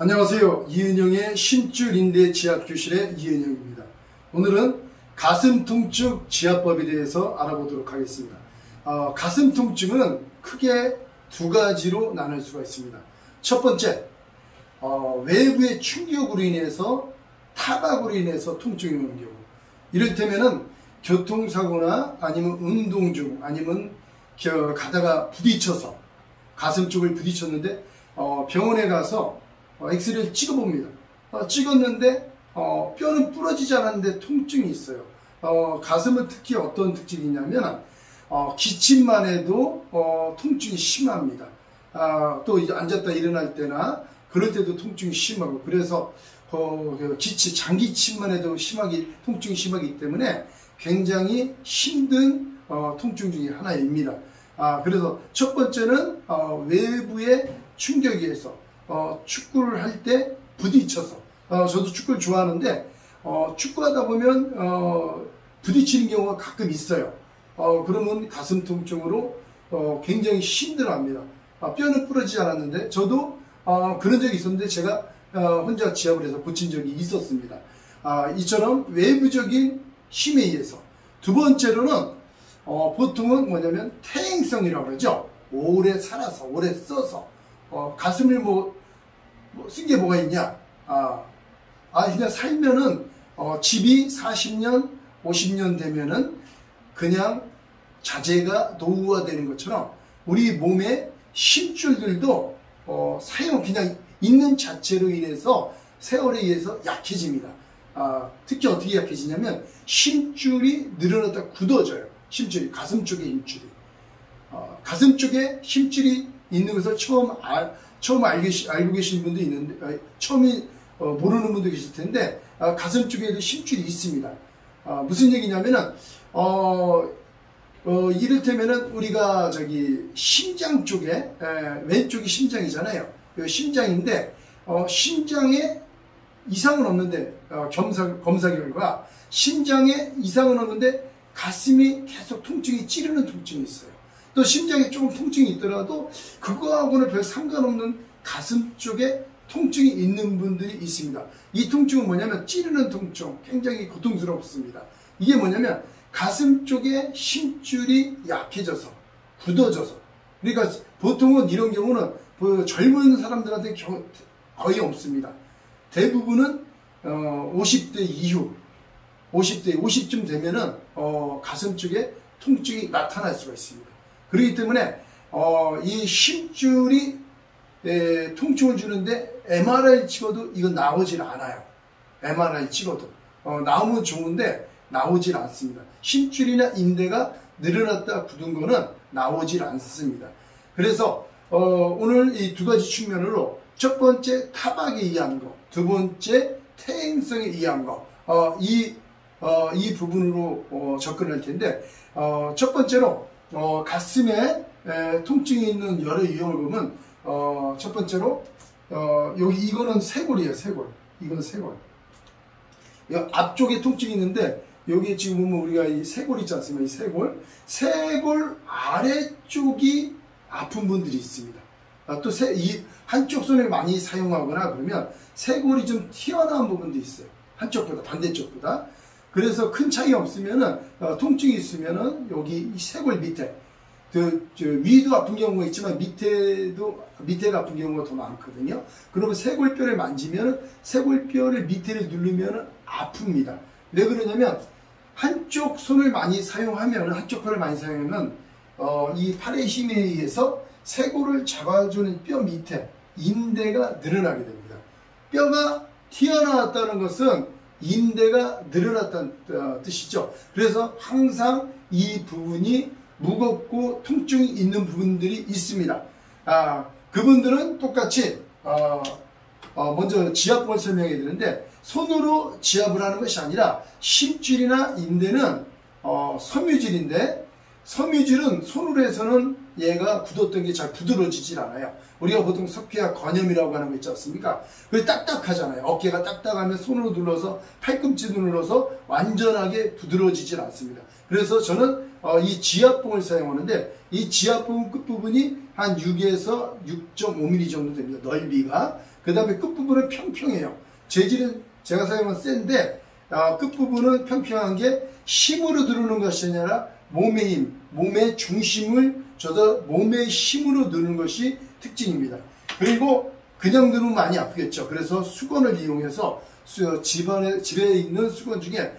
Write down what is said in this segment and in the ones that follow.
안녕하세요. 이은영의 신줄인대 지압교실의 이은영입니다. 오늘은 가슴 통증 지압법에 대해서 알아보도록 하겠습니다. 가슴 통증은 크게 두 가지로 나눌 수가 있습니다. 첫 번째, 외부의 충격으로 인해서 타박으로 인해서 통증이 오는 경우, 이를테면은 교통사고나 아니면 운동 중 아니면 가다가 부딪혀서 가슴 쪽을 부딪혔는데 병원에 가서 엑스레이를 찍어봅니다. 찍었는데 뼈는 부러지지 않았는데 통증이 있어요. 가슴은 특히 어떤 특징이 있냐면 기침만 해도 통증이 심합니다. 또 이제 앉았다 일어날 때나 그럴 때도 통증이 심하고, 그래서 장기침만 해도 통증이 심하기 때문에 굉장히 힘든 통증 중에 하나입니다. 그래서 첫 번째는 외부의 충격에 의해서 축구를 할 때 부딪혀서, 저도 축구를 좋아하는데 축구하다 보면 부딪히는 경우가 가끔 있어요. 그러면 가슴 통증으로 굉장히 힘들어합니다. 뼈는 부러지지 않았는데 저도 그런 적이 있었는데 제가 혼자 지압을 해서 고친 적이 있었습니다. 이처럼 외부적인 힘에 의해서. 두 번째로는 보통은 뭐냐면 퇴행성이라고 그러죠. 오래 살아서 오래 써서 가슴을 쓴 게 뭐가 있냐, 그냥 살면은 집이 40년 50년 되면은 그냥 자재가 노후화되는 것처럼 우리 몸의 심줄들도 그냥 있는 자체로 인해서 세월에 의해서 약해집니다. 특히 어떻게 약해지냐면 심줄이 늘어났다 굳어져요. 심줄이, 가슴 쪽에 힘줄이, 가슴 쪽에 힘줄이 있는 것을 처음 알고 계신 분도 있는데, 모르는 분도 계실 텐데, 가슴 쪽에도 힘줄이 있습니다. 무슨 얘기냐면은, 이를테면은 우리가 심장 쪽에, 왼쪽이 심장이잖아요. 심장인데, 심장에 이상은 없는데, 검사 결과, 심장에 이상은 없는데, 가슴이 계속 통증이 찌르는 통증이 있어요. 또 심장에 조금 통증이 있더라도 그거하고는 별 상관없는 가슴 쪽에 통증이 있는 분들이 있습니다. 이 통증은 뭐냐면 찌르는 통증, 굉장히 고통스럽습니다. 이게 뭐냐면 가슴 쪽에 힘줄이 약해져서 굳어져서, 그러니까 보통은 이런 경우는 젊은 사람들한테 거의 없습니다. 대부분은 50대 이후, 50쯤 되면은 가슴 쪽에 통증이 나타날 수가 있습니다. 그렇기 때문에 이 힘줄이 통증을 주는데 MRI 찍어도 이건 나오질 않아요. MRI 찍어도 나오면 좋은데 나오질 않습니다. 힘줄이나 인대가 늘어났다 굳은 거는 나오질 않습니다. 그래서 오늘 이 두 가지 측면으로, 첫 번째 타박에 의한 거, 두 번째 퇴행성에 의한 거, 이 부분으로 접근할 텐데, 첫 번째로 가슴에 통증이 있는 여러 유형을 보면, 첫 번째로 이거는 쇄골이에요. 쇄골. 이건 쇄골. 앞쪽에 통증이 있는데 여기 지금 보면 우리가 이 쇄골 있지 않습니까? 이 쇄골 아래쪽이 아픈 분들이 있습니다. 또 이 한쪽 손을 많이 사용하거나 그러면 쇄골이 좀 튀어나온 부분도 있어요. 한쪽보다, 반대쪽보다. 그래서 큰 차이 없으면은, 통증이 있으면은 여기 이 쇄골 밑에, 위도 아픈 경우가 있지만 밑에가 아픈 경우가 더 많거든요. 그러면 쇄골뼈를 만지면은, 쇄골뼈를 밑에를 누르면은 아픕니다. 왜 그러냐면 한쪽 손을 많이 사용하면, 한쪽 팔을 많이 사용하면 이 팔의 힘에 의해서 쇄골을 잡아주는 뼈 밑에 인대가 늘어나게 됩니다. 뼈가 튀어나왔다는 것은 인대가 늘어났다는 뜻이죠. 그래서 항상 이 부분이 무겁고 통증이 있는 부분들이 있습니다. 그분들은 똑같이 먼저 지압법을 설명해 드리는데, 손으로 지압을 하는 것이 아니라 심줄이나 인대는 섬유질인데, 섬유질은 손으로 해서는 얘가 굳었던 게 잘 부드러지질 않아요. 우리가 보통 석회화 건염이라고 하는 거 있지 않습니까? 그게 딱딱하잖아요. 어깨가 딱딱하면 손으로 눌러서, 팔꿈치로 눌러서 완전하게 부드러지질 않습니다. 그래서 저는 이 지압봉을 사용하는데 이 지압봉 끝부분이 한 6에서 6.5mm 정도 됩니다. 넓이가. 그 다음에 끝부분은 평평해요. 재질은 제가 사용한 센데 끝부분은 평평한 게 힘으로 누르는 것이 아니라 몸의 힘, 몸의 중심을 줘서 몸의 힘으로 누르는 것이 특징입니다. 그리고 그냥 누르면 많이 아프겠죠. 그래서 수건을 이용해서 집에 있는 수건 중에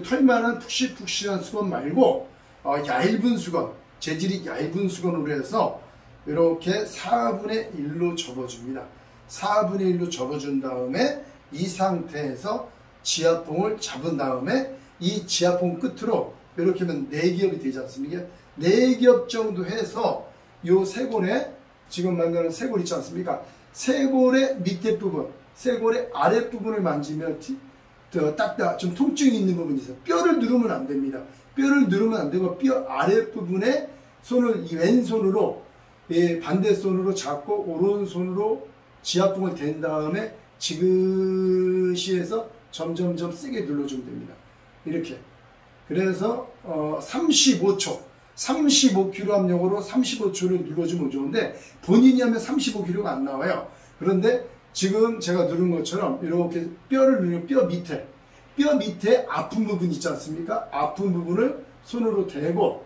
털만한 푹신푹신한 수건 말고 얇은 수건, 재질이 얇은 수건으로 해서 이렇게 4분의 1로 접어줍니다. 4분의 1로 접어준 다음에 이 상태에서 지압봉을 잡은 다음에 이 지압봉 끝으로 이렇게 하면 4겹이 되지 않습니까? 4겹 정도 해서 요 쇄골에 지금 만나는 쇄골 있지 않습니까? 쇄골의 밑에 부분, 쇄골의 아랫부분을 만지면 딱딱 좀 통증이 있는 부분이 있어요. 뼈를 누르면 안 됩니다. 뼈를 누르면 안 되고 뼈 아랫부분에 손을 이 왼손으로 반대손으로 잡고 오른손으로 지압봉을 댄 다음에 지그시 해서 점점점 세게 눌러주면 됩니다. 이렇게. 그래서 35kg 압력으로 35초를 눌러주면 좋은데 본인이 하면 35kg가 안 나와요. 그런데 지금 제가 누른 것처럼 이렇게 뼈를 누르면 뼈 밑에 아픈 부분 있지 않습니까? 아픈 부분을 손으로 대고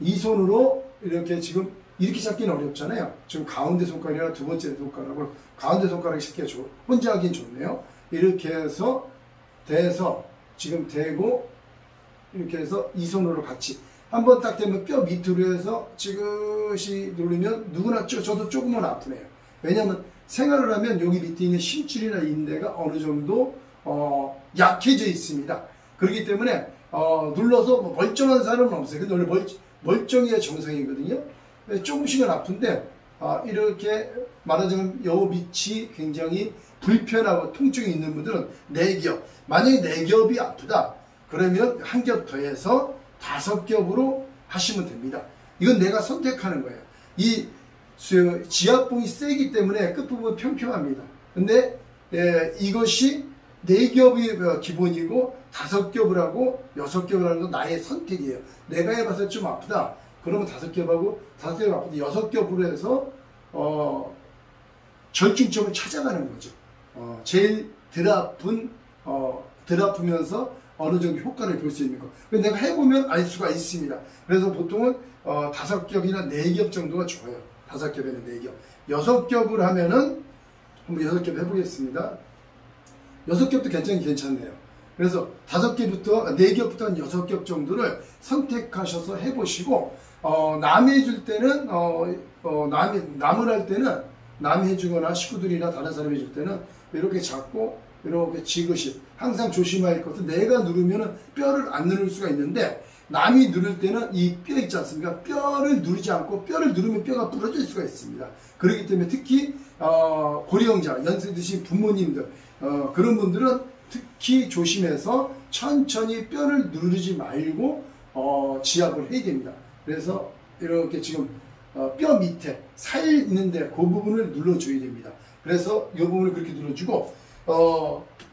이 손으로 이렇게 지금 이렇게 잡기는 어렵잖아요. 지금 가운데 손가락이나 두 번째 손가락을 가운데 손가락이 잡기가 혼자 하긴 좋네요. 이렇게 해서 대서 지금 대고 이렇게 해서 이 손으로 같이 한번 딱 대면 뼈 밑으로 해서 지그시 누르면 누구나 저도 조금은 아프네요. 왜냐하면 생활을 하면 여기 밑에 있는 심줄이나 인대가 어느 정도 약해져 있습니다. 그렇기 때문에 눌러서 뭐 멀쩡한 사람은 없어요. 근데 원래 멀쩡해야 정상이거든요. 조금씩은 아픈데 이렇게 말하자면 여 밑이 굉장히 불편하고 통증이 있는 분들은 4겹, 만약에 4겹이 아프다 그러면 한 겹 더해서 5겹으로 하시면 됩니다. 이건 내가 선택하는 거예요. 이 지압봉이 세기 때문에 끝부분 평평합니다. 근데 이것이 4겹이 기본이고 5겹을 하고 6겹을 하는 건 나의 선택이에요. 내가 해봐서 좀 아프다 그러면 5겹하고 5겹 아프다 6겹으로 해서 절충점을 찾아가는 거죠. 제일 덜 아프면서 어느 정도 효과를 볼 수 있는 거. 내가 해보면 알 수가 있습니다. 그래서 보통은 5겹이나 4겹 정도가 좋아요. 5겹이나 4겹. 6겹을 하면은 한번 6겹 해보겠습니다. 6겹도 괜찮네요. 그래서 5개부터 4겹부터 한 6겹 정도를 선택하셔서 해보시고 남이 해줄 때는 남을 할 때는 남이 해주거나 식구들이나 다른 사람이 해줄 때는 이렇게 잡고 이렇게 지그시 항상 조심할 것은 내가 누르면 뼈를 안 누를 수가 있는데 남이 누를 때는 이 뼈 있지 않습니까? 뼈를 누르지 않고 뼈를 누르면 뼈가 부러질 수가 있습니다. 그렇기 때문에 특히 고령자, 연세 드신 부모님들 그런 분들은 특히 조심해서 천천히 뼈를 누르지 말고 지압을 해야 됩니다. 그래서 이렇게 지금 뼈 밑에 살 있는데 그 부분을 눌러줘야 됩니다. 그래서 이 부분을 그렇게 눌러주고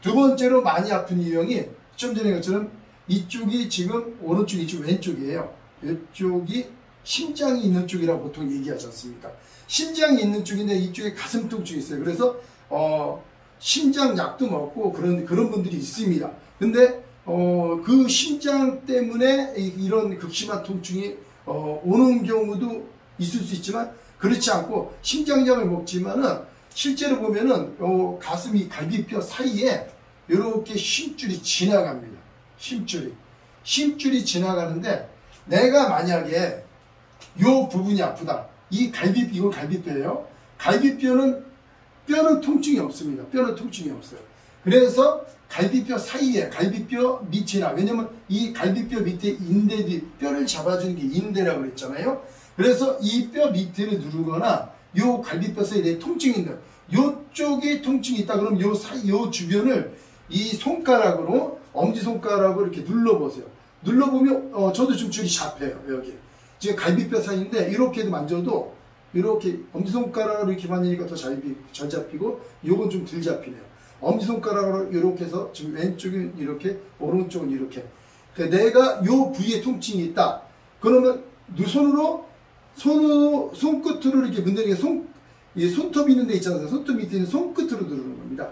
두 번째로 많이 아픈 유형이 좀 전에 것처럼 이쪽이 지금 오른쪽, 이쪽 왼쪽이에요. 이쪽이 심장이 있는 쪽이라고 보통 얘기하지 않습니까? 심장이 있는 쪽인데 이쪽에 가슴 통증이 있어요. 그래서 심장 약도 먹고 그런 분들이 있습니다. 근데 그 심장 때문에 이런 극심한 통증이 오는 경우도 있을 수 있지만 그렇지 않고 심장약을 먹지만은 실제로 보면은 가슴이 갈비뼈 사이에 이렇게 심줄이 지나갑니다. 심줄이 지나가는데 내가 만약에 요 부분이 아프다. 이건 갈비뼈예요. 뼈는 통증이 없습니다. 뼈는 통증이 없어요. 그래서 갈비뼈 사이에 갈비뼈 밑이나 왜냐면 이 갈비뼈 밑에 인대들이 뼈를 잡아주는 게 인대라고 그랬잖아요. 그래서 이 뼈 밑에를 누르거나 요 갈비뼈 사이에 내 통증이 있는 요쪽에 통증이 있다 그러면 요 주변을 이 손가락으로 엄지손가락으로 이렇게 눌러보세요. 눌러보면 저도 좀 줄이 잡혀요. 여기 지금 갈비뼈 사이인데 이렇게도 만져도 이렇게 엄지손가락으로 이렇게 만지니까 더 잘 잡히고 요건 좀 덜 잡히네요. 엄지손가락으로 이렇게 해서 지금 왼쪽은 이렇게 오른쪽은 이렇게 내가 요 부위에 통증이 있다. 그러면 손끝으로 이렇게 문대는 손톱 있는 데 있잖아요. 손톱 밑에 있는 손끝으로 누르는 겁니다.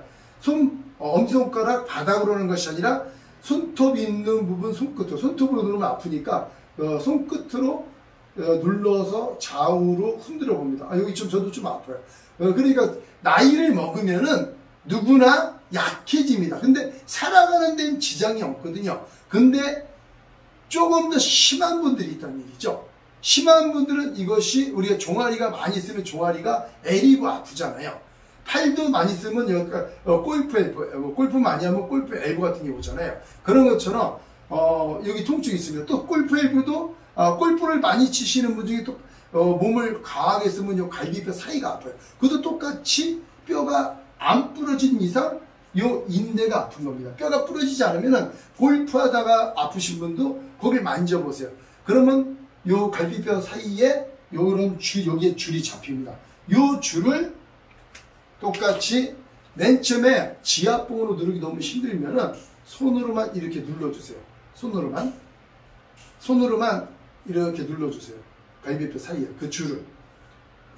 엄지손가락 바닥으로 하는 것이 아니라 손톱 있는 부분 손톱으로 누르면 아프니까 손끝으로 눌러서 좌우로 흔들어 봅니다. 여기 저도 좀 아파요. 그러니까 나이를 먹으면은 누구나 약해집니다. 근데 살아가는 데는 지장이 없거든요. 근데 조금 더 심한 분들이 있다는 얘기죠. 심한 분들은 이것이 우리가 종아리가 많이 쓰면 종아리가 애리고 아프잖아요. 팔도 많이 쓰면 여기가 골프 엘보, 골프 많이 하면 골프 엘보 같은 게 오잖아요. 그런 것처럼 여기 통증이 있습니다. 또 골프 엘보도 골프를 많이 치시는 분 중에 또 몸을 강하게 쓰면 요 갈비뼈 사이가 아파요. 그것도 똑같이 뼈가 안 부러진 이상 요 인대가 아픈 겁니다. 뼈가 부러지지 않으면 골프 하다가 아프신 분도 거기 만져보세요. 그러면 요 갈비뼈 사이에 요런 여기에 줄이 잡힙니다. 요 줄을 똑같이 맨 처음에 지압봉으로 누르기 너무 힘들면은 손으로만 이렇게 눌러주세요. 손으로만 이렇게 눌러주세요. 갈비뼈 사이에 그 줄을.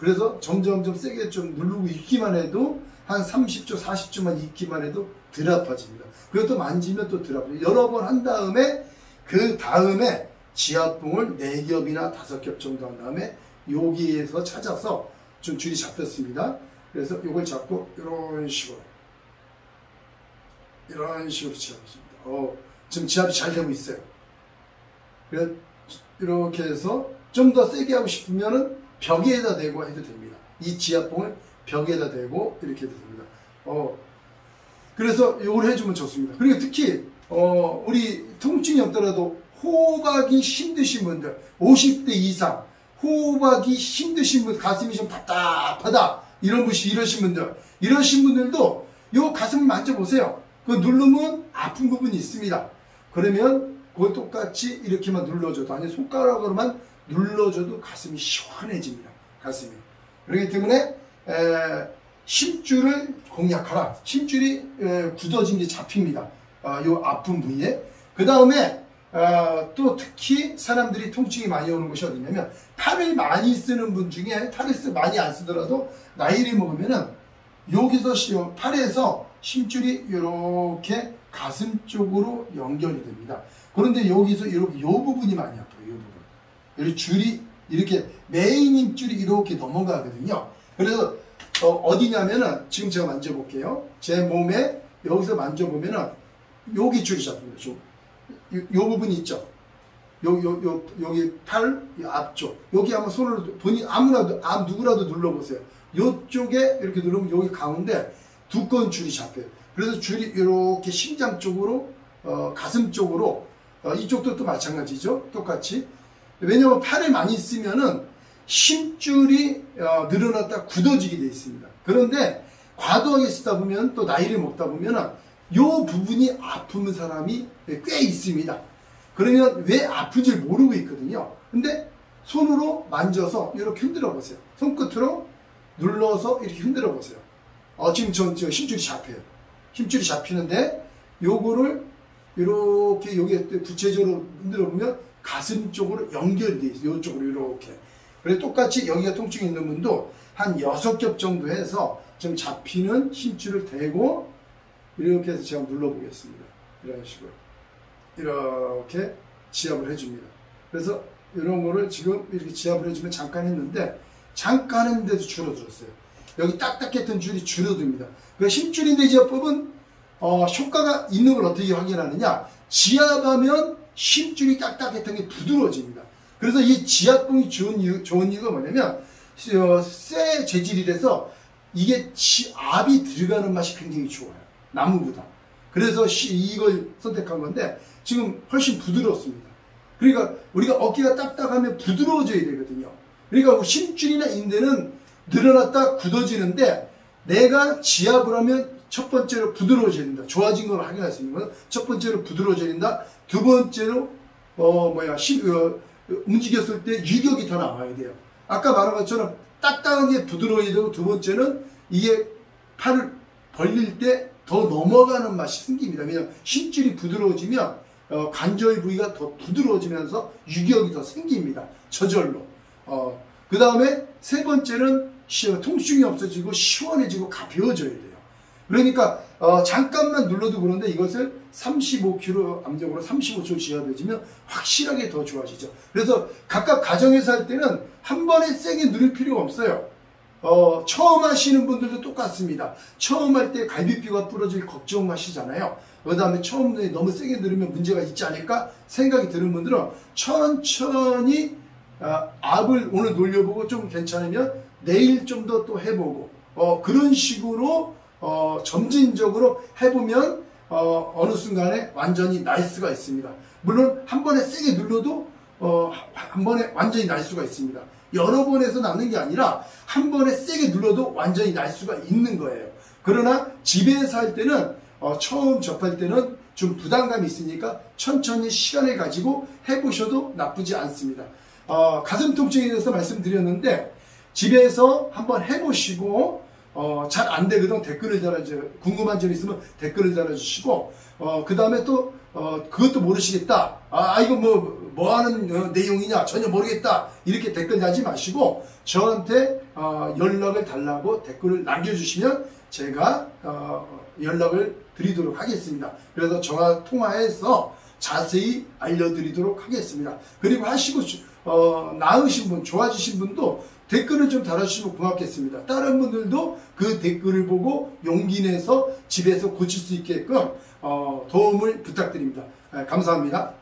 그래서 점점 세게 좀 누르고 있기만 해도 한 30초, 40초만 있기만 해도 덜 아파집니다. 그리고 또 만지면 또 덜 아파요. 여러 번 한 다음에 그 다음에 지압봉을 4겹이나 5겹 정도 한 다음에 여기에서 찾아서 좀 줄이 잡혔습니다. 그래서 이걸 잡고 이런 식으로 지압해줍니다. 지금 지압이 잘 되고 있어요. 그래서 이렇게 해서 좀 더 세게 하고 싶으면은 벽에다 대고 해도 됩니다. 이 지압봉을 벽에다 대고 이렇게 해도 됩니다. 그래서 이걸 해주면 좋습니다. 그리고 특히 우리 통증이 없더라도 호흡하기 힘드신 분들, 50대 이상 호흡하기 힘드신 분, 가슴이 좀 답답하다 이러신 분들도 요 가슴을 만져보세요. 그거 누르면 아픈 부분이 있습니다. 그러면 그걸 똑같이 이렇게만 눌러줘도, 아니 손가락으로만 눌러줘도 가슴이 시원해집니다. 가슴이. 그렇기 때문에 심줄을 공략하라. 심줄이 굳어진 게 잡힙니다. 요 아픈 부위에. 그 다음에 또 특히 사람들이 통증이 많이 오는 곳이 어디냐면, 팔을 많이 쓰는 분 중에 팔을 많이 안 쓰더라도 나이를 먹으면은 여기서 팔에서 심줄이 이렇게 가슴 쪽으로 연결이 됩니다. 그런데 여기서 이렇게 요 부분이 많이 아파요. 요 부분. 여기 줄이 이렇게 메인 힘줄이 이렇게 넘어가거든요. 그래서 어디냐면은 지금 제가 만져볼게요. 제 몸에 여기서 만져보면은 여기 줄이 잡힙니다. 요 부분 있죠. 여기 팔 앞쪽. 여기 한번 손으로 누구라도 눌러보세요. 요쪽에 이렇게 누르면 여기 가운데 두꺼운 줄이 잡혀요. 그래서 줄이 이렇게 심장 쪽으로, 가슴 쪽으로, 이쪽도 또 마찬가지죠. 똑같이. 왜냐면 팔을 많이 쓰면은 심줄이 늘어났다 굳어지게 되어 있습니다. 그런데 과도하게 쓰다 보면, 또 나이를 먹다 보면은 요 부분이 아픈 사람이 꽤 있습니다. 그러면 왜 아픈지 모르고 있거든요. 근데 손으로 만져서 이렇게 흔들어 보세요. 손끝으로 눌러서 이렇게 흔들어 보세요. 지금 저 심줄이 잡혀요. 힘줄이 잡히는데 요거를 이렇게 여기에 구체적으로 흔들어 보면 가슴 쪽으로 연결이 되어 있어요. 이쪽으로 이렇게. 그래서 똑같이 여기가 통증이 있는 분도 한 6겹 정도 해서 좀 잡히는 힘줄을 대고 이렇게 해서 제가 눌러보겠습니다. 이런 식으로. 이렇게 지압을 해줍니다. 그래서 이런 거를 지금 이렇게 지압을 해주면 잠깐 했는데, 잠깐 했는데도 줄어들었어요. 여기 딱딱했던 줄이 줄어듭니다. 그 힘줄인대 지압법은 효과가 있는 걸 어떻게 확인하느냐, 지압하면 힘줄이 딱딱했던 게 부드러워집니다. 그래서 이 지압봉이 좋은 이유가 뭐냐면, 쇠 재질이라서 이게 압이 들어가는 맛이 굉장히 좋아요. 나무보다. 그래서 이걸 선택한 건데 지금 훨씬 부드럽습니다. 그러니까 우리가 어깨가 딱딱하면 부드러워져야 되거든요. 그러니까 심줄이나 인대는 늘어났다 굳어지는데, 내가 지압을 하면 첫 번째로 부드러워져야 된다. 좋아진 걸 확인할 수 있는 건 첫 번째로 부드러워져야 된다. 두 번째로 움직였을 때 유격이 더 나와야 돼요. 아까 말한 것처럼 딱딱하게 부드러워야 되고, 두 번째는 이게 팔을 벌릴 때 더 넘어가는 맛이 생깁니다. 왜냐하면 심줄이 부드러워지면 관절 부위가 더 부드러워지면서 유격이 더 생깁니다. 저절로. 그 다음에 세 번째는 통증이 없어지고 시원해지고 가벼워져야 돼요. 그러니까 잠깐만 눌러도 그런데 이것을 35kg 암적으로 35초 지압해주면 확실하게 더 좋아지죠. 그래서 각각 가정에서 할 때는 한 번에 세게 누를 필요가 없어요. 처음 하시는 분들도 똑같습니다. 처음 할 때 갈비뼈가 부러질 걱정하시잖아요. 그 다음에 처음에 너무 세게 누르면 문제가 있지 않을까 생각이 드는 분들은 천천히 압을 오늘 놀려보고 좀 괜찮으면 내일 좀 더 또 해보고 그런 식으로 점진적으로 해보면 어느 순간에 완전히 날 수가 있습니다. 물론 한 번에 세게 눌러도 한 번에 완전히 날 수가 있습니다. 여러 번 해서 낫는 게 아니라 한 번에 세게 눌러도 완전히 날 수가 있는 거예요. 그러나 집에서 할 때는 처음 접할 때는 좀 부담감이 있으니까 천천히 시간을 가지고 해보셔도 나쁘지 않습니다. 가슴 통증에 대해서 말씀드렸는데 집에서 한번 해보시고 잘 안 되거든 댓글을 달아주세요. 궁금한 점 있으면 댓글을 달아주시고 그 다음에 또 그것도 모르시겠다. 이거 뭐 하는 내용이냐 전혀 모르겠다. 이렇게 댓글 달지 마시고 저한테 연락을 달라고 댓글을 남겨주시면 제가 연락을 드리도록 하겠습니다. 그래서 전화 통화해서 자세히 알려드리도록 하겠습니다. 그리고 하시고 나으신 분, 좋아지신 분도 댓글을 좀 달아주시면 고맙겠습니다. 다른 분들도 그 댓글을 보고 용기 내서 집에서 고칠 수 있게끔 도움을 부탁드립니다. 감사합니다.